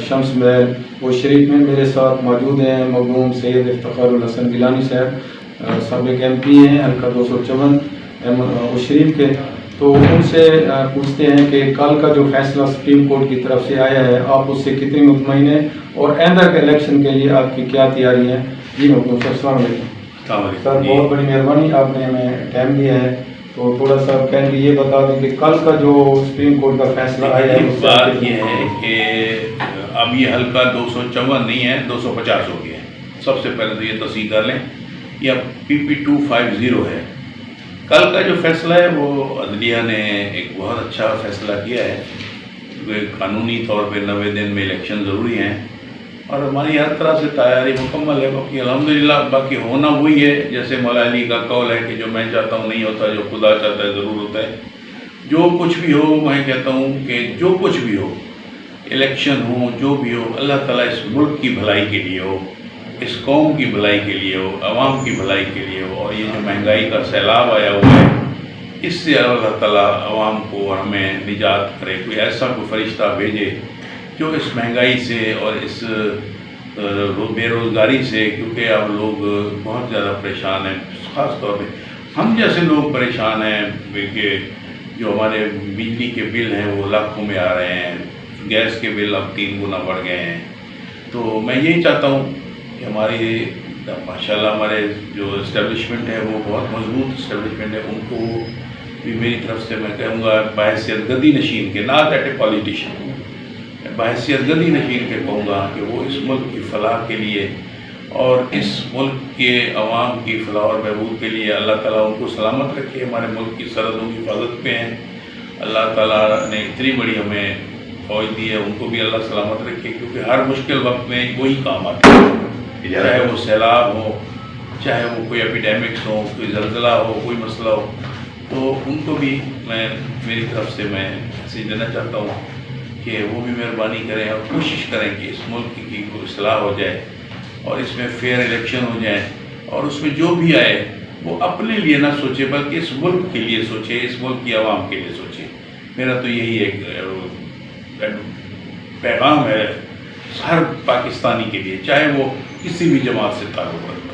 شمس محل وہ شریف میں میرے ساتھ موجود ہیں مرحوم سید افتخار الحسن گیلانی صاحب، سابق ایم پی ہیں حلقہ 254 شریف کے۔ تو ان سے پوچھتے ہیں کہ کل کا جو فیصلہ سپریم کورٹ کی طرف سے آیا ہے آپ اس سے کتنی مطمئن ہیں اور آئندہ کے الیکشن کے لیے آپ کی کیا تیاری ہے؟ جی مرحوم صاحب السلام علیکم۔ سر بہت بڑی مہربانی، آپ نے ہمیں ٹائم دیا ہے، تو تھوڑا سا کہنے یہ بتا دیں کہ کل کا جو سپریم کورٹ کا فیصلہ آیا ہے بات یہ ہے کہ اب یہ حلقہ 254 نہیں ہے 250 ہو گیا ہے۔ سب سے پہلے تو یہ تصحیح کر لیں، یہ PP250 ہے۔ کل کا جو فیصلہ ہے وہ عدلیہ نے ایک بہت اچھا فیصلہ کیا ہے کہ قانونی طور پہ 90 دن میں الیکشن ضروری ہیں اور ہماری ہر طرح سے تیاری مکمل ہے۔ باقی الحمدللہ باقی ہونا وہی ہے، جیسے مولا علی کا قول ہے کہ جو میں چاہتا ہوں نہیں ہوتا، جو خدا چاہتا ہے ضرور ہوتا ہے۔ جو کچھ بھی ہو، میں کہتا ہوں کہ جو کچھ بھی ہو، الیکشن ہو جو بھی ہو، اللہ تعالیٰ اس ملک کی بھلائی کے لیے ہو، اس قوم کی بھلائی کے لیے ہو، عوام کی بھلائی کے لیے ہو۔ اور یہ جو مہنگائی کا سیلاب آیا ہوا ہے، اس سے اللہ تعالیٰ عوام کو اور ہمیں نجات کرے، کوئی ایسا کوئی فرشتہ بھیجے جو اس مہنگائی سے اور اس بے روزگاری سے، کیونکہ اب لوگ بہت زیادہ پریشان ہیں، خاص طور پہ ہم جیسے لوگ پریشان ہیں کہ جو ہمارے بجلی کے بل ہیں وہ لاکھوں میں آ رہے ہیں، گیس کے بل اب 3 گنا بڑھ گئے ہیں۔ تو میں یہی چاہتا ہوں کہ ہماری ماشاءاللہ ہمارے جو اسٹیبلشمنٹ ہے وہ بہت مضبوط اسٹیبلشمنٹ ہے، ان کو بھی میری طرف سے میں کہوں گا بحیثیت گدی نشین کے، ناٹ ایٹ اے پالیٹیشین، بحیثیت گدی نشین کے کہوں گا کہ وہ اس ملک کی فلاح کے لیے اور اس ملک کے عوام کی فلاح اور بہبود کے لیے اللہ تعالیٰ ان کو سلامت رکھے۔ ہمارے ملک کی سرحدوں کی حفاظت پہ ہیں، اللہ تعالیٰ نے اتنی بڑی ہمیں فوج دی ہے، ان کو بھی اللہ سلامت رکھے، کیونکہ ہر مشکل وقت میں وہی کام آتے ہیں، چاہے وہ سیلاب ہو، چاہے وہ کوئی ایپیڈیمکس ہو، کوئی زلزلہ ہو، کوئی مسئلہ ہو، تو ان کو بھی میں میری طرف سے میں میسیج دینا چاہتا ہوں کہ وہ بھی مہربانی کریں اور کوشش کریں کہ اس ملک کی اصلاح ہو جائے اور اس میں فیئر الیکشن ہو جائیں، اور اس میں جو بھی آئے وہ اپنے لیے نہ سوچے بلکہ اس ملک کے لیے سوچے، اس ملک کی عوام کے لیے سوچے۔ میرا تو یہی ایک پیغام ہے ہر پاکستانی کے لیے، چاہے وہ کسی بھی جماعت سے تعلق رکھتا ہے۔